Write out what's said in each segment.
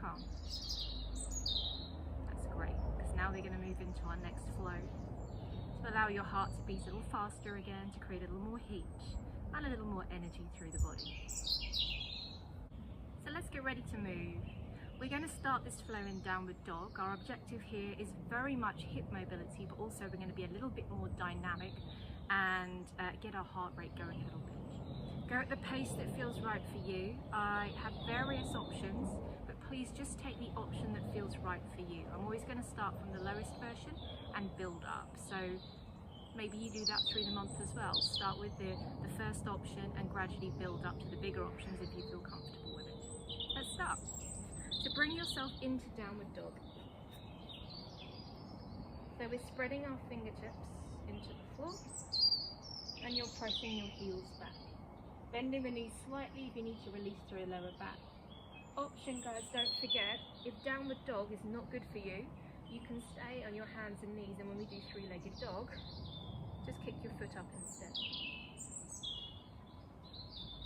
calm? That's great, because now we're going to move into our next flow. So allow your heart to beat a little faster again to create a little more heat and a little more energy through the body. So let's get ready to move. We're going to start this flow in downward dog. Our objective here is very much hip mobility, but also we're going to be a little bit more dynamic and get our heart rate going a little bit. Go at the pace that feels right for you. I have various options, but please just take the option that feels right for you. I'm always going to start from the lowest version and build up. So maybe you do that through the month as well. Start with the first option and gradually build up to the bigger options if you feel comfortable with it. Let's start. So bring yourself into downward dog. So we're spreading our fingertips into the floor and you're pressing your heels back. Bending the knees slightly if you need to release through the lower back. Option, guys, don't forget, if downward dog is not good for you, you can stay on your hands and knees, and when we do three-legged dog, just kick your foot up instead.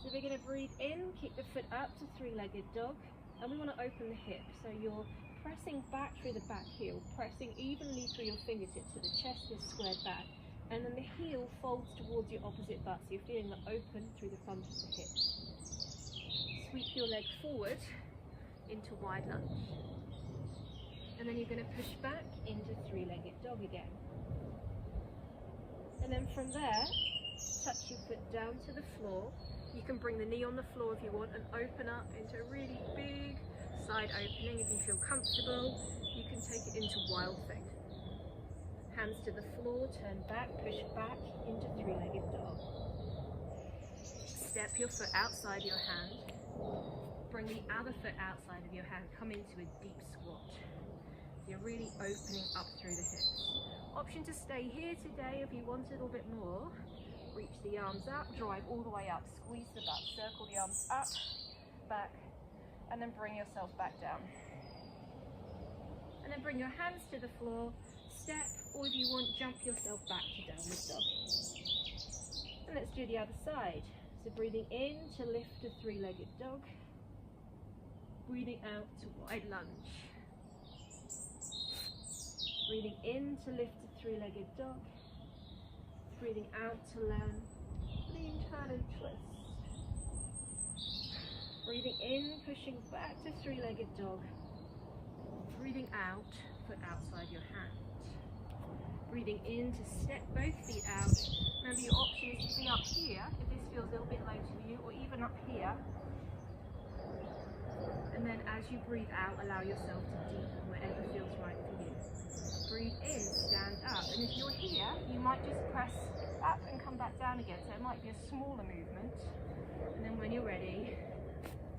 So we're going to breathe in, kick the foot up to three-legged dog, and we want to open the hip. So you're pressing back through the back heel, pressing evenly through your fingertips so the chest is squared back. And then the heel folds towards your opposite butt, so you're feeling the open through the front of the hip. Sweep your leg forward into wide lunge. And then you're going to push back into three-legged dog again. And then from there, touch your foot down to the floor. You can bring the knee on the floor if you want and open up into a really big side opening. If you feel comfortable, you can take it into wild thing. Hands to the floor, turn back, push back into three-legged dog. Step your foot outside your hand. Bring the other foot outside of your hand. Come into a deep squat. So you're really opening up through the hips. Option to stay here today if you want a little bit more. Reach the arms up, drive all the way up. Squeeze the butt, circle the arms up, back, and then bring yourself back down. And then bring your hands to the floor. Step, or if you want, jump yourself back to downward dog. And let's do the other side. So breathing in to lift to three-legged dog. Breathing out to wide lunge. Breathing in to lift to three-legged dog. Breathing out to land. Lean, turn and twist. Breathing in, pushing back to three-legged dog. Breathing out, foot outside your hand. Breathing in to step both feet out. Remember, your option is to be up here if this feels a little bit low to you, or even up here. And then as you breathe out, allow yourself to deepen wherever feels right for you. Breathe in, stand up. And if you're here, you might just press up and come back down again. So it might be a smaller movement. And then when you're ready,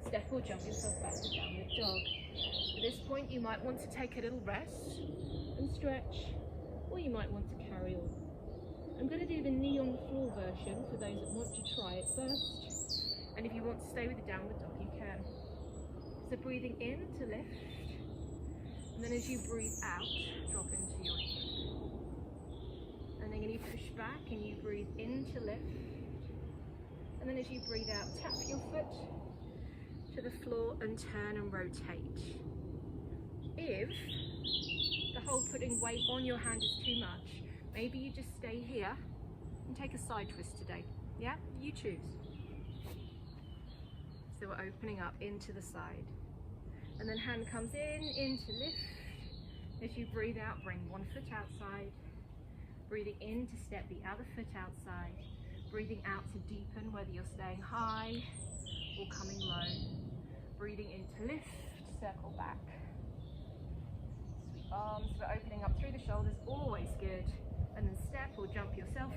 step or jump yourself back to downward dog. At this point, you might want to take a little rest and stretch. Or you might want to carry on. I'm going to do the knee on the floor version for those that want to try it first. And if you want to stay with the downward dog, you can. So breathing in to lift. And then as you breathe out, drop into your hip. And then you push back and you breathe in to lift. And then as you breathe out, tap your foot to the floor and turn and rotate. If the whole putting weight on your hand is too much, maybe you just stay here and take a side twist today. Yeah, you choose. So we're opening up into the side. And then hand comes in, into lift. As you breathe out, bring one foot outside. Breathing in to step the other foot outside. Breathing out to deepen, whether you're staying high or coming low. Breathing in to lift, circle back. Arms, we're opening up through the shoulders, always good. And then step or jump yourself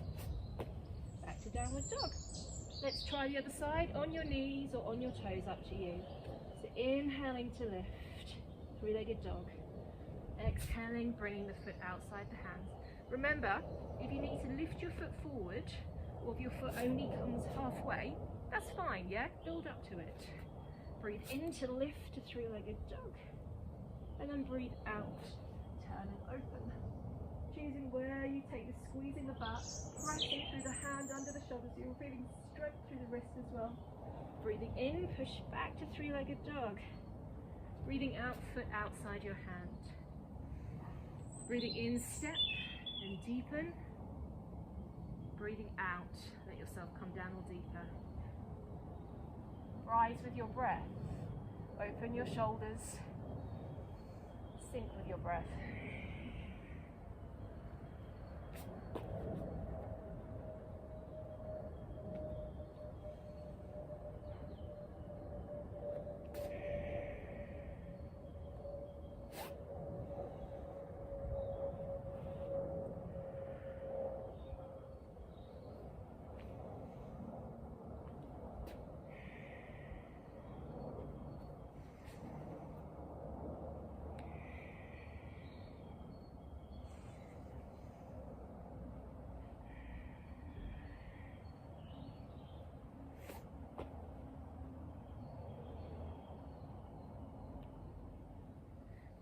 back to downward dog. Let's try the other side, on your knees or on your toes, up to you. So inhaling to lift, three-legged dog. Exhaling, bringing the foot outside the hands. Remember, if you need to lift your foot forward, or if your foot only comes halfway, that's fine, yeah? Build up to it. Breathe in to lift to three-legged dog. And then breathe out, turn and open. Choosing where you take the squeezing the butt, pressing through the hand under the shoulder so you're feeling strength through the wrist as well. Breathing in, push back to three-legged dog. Breathing out, foot outside your hand. Breathing in, step and deepen. Breathing out, let yourself come down or deeper. Rise with your breath. Open your shoulders. Sync with your breath.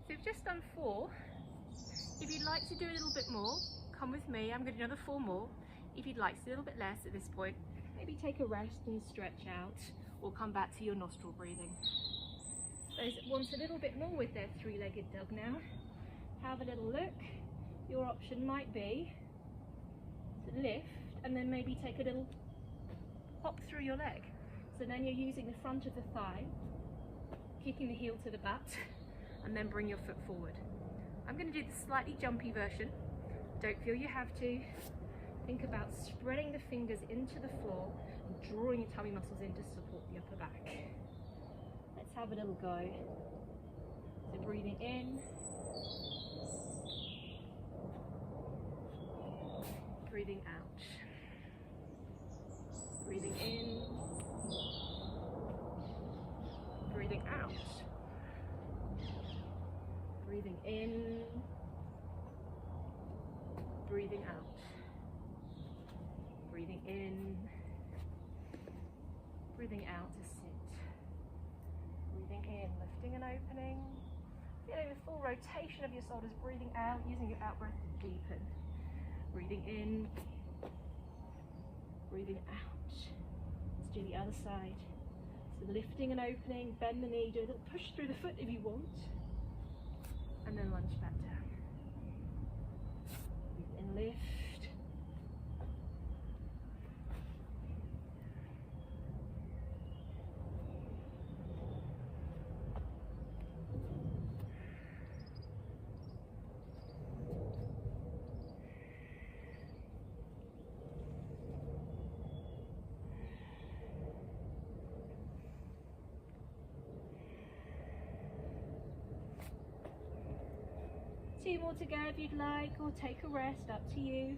So we've just done 4. If you'd like to do a little bit more, come with me. I'm going to do another 4 more. If you'd like to do a little bit less at this point, maybe take a rest and stretch out, or come back to your nostril breathing. Those that want a little bit more with their 3-legged dog now, have a little look. Your option might be to lift and then maybe take a little hop through your leg. So then you're using the front of the thigh, kicking the heel to the butt, and then bring your foot forward. I'm going to do the slightly jumpy version. Don't feel you have to. Think about spreading the fingers into the floor and drawing your tummy muscles in to support the upper back. Let's have a little go. So breathing in, breathing out, breathing in, breathing out. Breathing in, breathing out. Breathing in, breathing out to sit. Breathing in, lifting and opening. Feeling the full rotation of your shoulders. Breathing out, using your out breath to deepen. Breathing in, breathing out. Let's do the other side. So lifting and opening, bend the knee, do a little push through the foot if you want. And then lunge back down. Breathe in, lift. Two more to go if you'd like, or take a rest, up to you.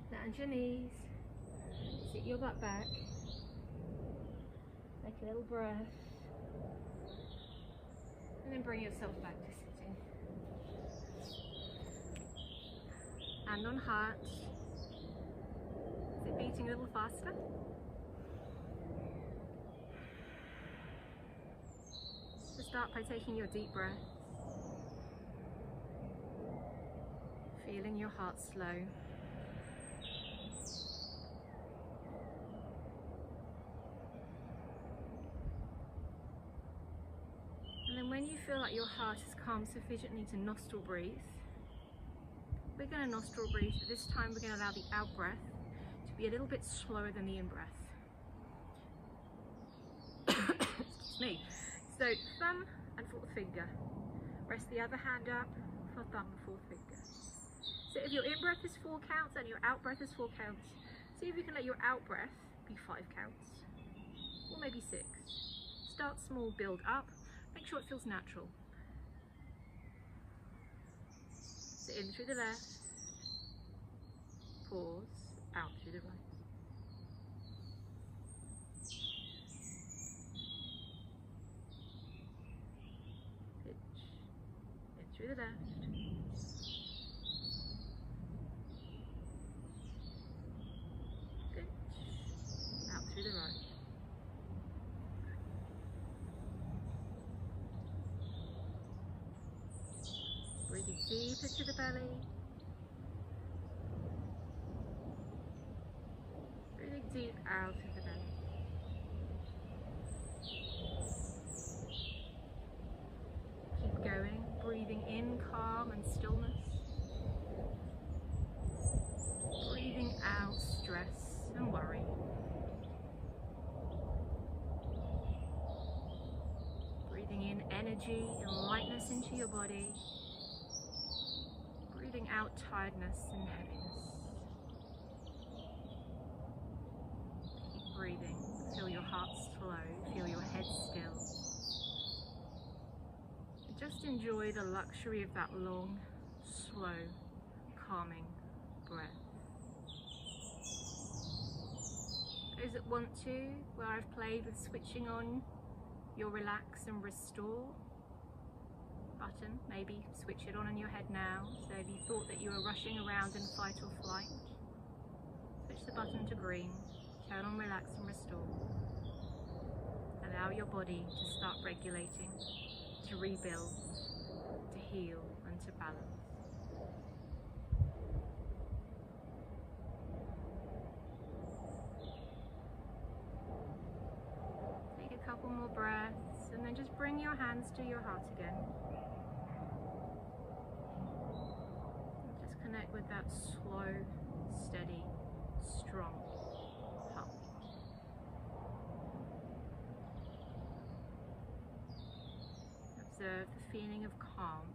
Bend your knees, sit your butt back, take a little breath, and then bring yourself back to sitting. Hand on heart. Is it beating a little faster? So start by taking your deep breath, feeling your heart slow. And then when you feel like your heart has calmed sufficiently to nostril breathe, We're going to nostril breathe, but this time we're going to allow the out breath to be a little bit slower than the in breath. Excuse me. So thumb and fourth finger. Rest the other hand up for thumb and fourth finger. So if your in breath is 4 counts and your out breath is 4 counts, see if you can let your out breath be 5 counts, or maybe 6. Start small, build up. Make sure it feels natural. So in through the left, pause, out through the right. Pitch, in through the left. Pitch, out through the right. Breathing deep into the belly. Breathing deep out of the belly. Keep going, breathing in calm and stillness. Breathing out stress and worry. Breathing in energy and lightness into your body. Breathing out tiredness and heaviness. Keep breathing. Feel your heart slow. Feel your head still. And just enjoy the luxury of that long, slow, calming breath. Those that want to, where I've played with switching on your relax and restore button, maybe switch it on in your head now. So if you thought that you were rushing around in fight or flight, switch the button to green, turn on relax and restore. Allow your body to start regulating, to rebuild, to heal and to balance. Take a couple more breaths and then just bring your hands to your heart again. Connect with that slow, steady, strong heartbeat. Observe the feeling of calm